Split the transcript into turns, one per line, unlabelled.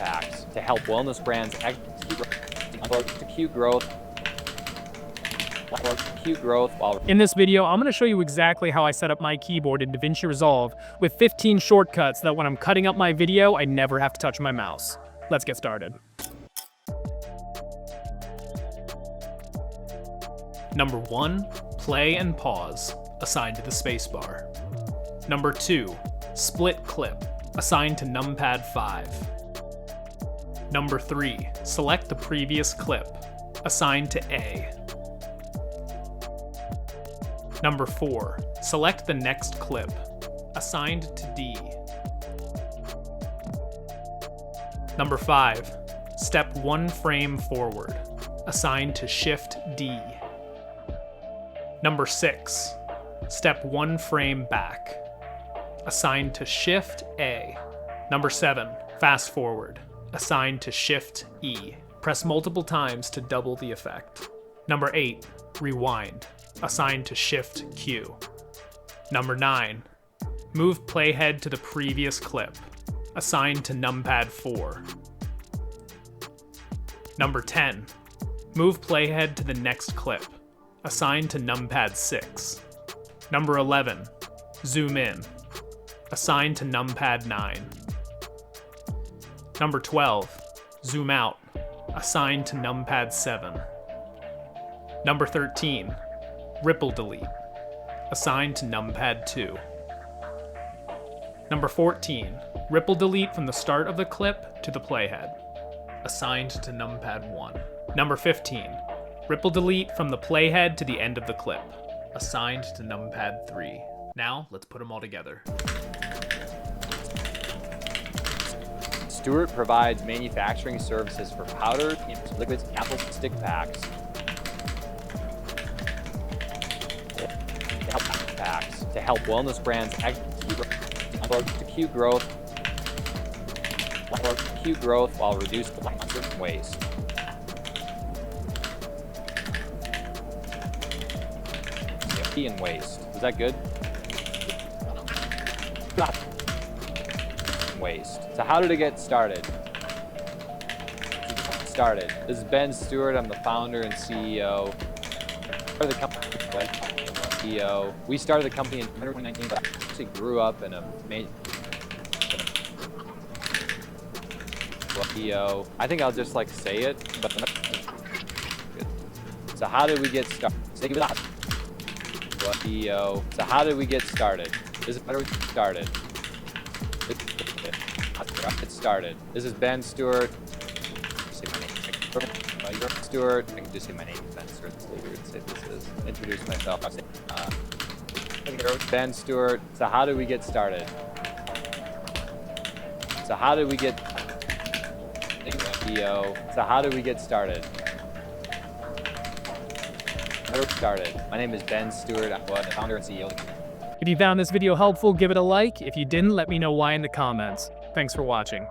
packs to help wellness brands execute growth while...
In this video, I'm going to show you exactly how I set up my keyboard in DaVinci Resolve with 15 shortcuts that when I'm cutting up my video, I never have to touch my mouse. Let's get started. Number 1, play and pause, assigned to the spacebar. Number 2, split clip, assigned to numpad 5. Number 3, select the previous clip, assigned to A. Number 4, select the next clip, assigned to D. Number 5, step 1 frame forward, assigned to Shift D. Number 6, step 1 frame back, assigned to Shift A. Number 7, fast forward, assigned to Shift E. Press multiple times to double the effect. Number 8, rewind, assigned to Shift Q. Number 9, move playhead to the previous clip, assigned to numpad 4. Number 10, move playhead to the next clip, assigned to numpad 6. Number 11, zoom in, assigned to numpad 9. Number 12, zoom out, assigned to numpad 7. Number 13, ripple delete, assigned to numpad 2. Number 14, ripple delete from the start of the clip to the playhead, assigned to numpad 1. Number 15, ripple delete from the playhead to the end of the clip, assigned to numpad 3. Now, let's put them all together.
Stewart provides manufacturing services for powdered, liquids, apple stick packs. To help wellness brands execute growth while reducing waste. And waste. Is that good? Waste. So how did it get started? This is Ben Stewart. I'm the founder and CEO of the company. We started the company in 2019, but I actually grew up in a I think I'll just like say it, but so how did we get started? So how did we get started? This is better we started. This is Ben Stewart. Say my name. Stewart. I can just say my name. Ben Stewart. It's weird to say this is. Introduce myself. Ben Stewart. So how did we get started? So how did we get started? My name is Ben Stewart. I'm the founder and CEO.
If you found this video helpful, give it a like. If you didn't, let me know why in the comments. Thanks for watching.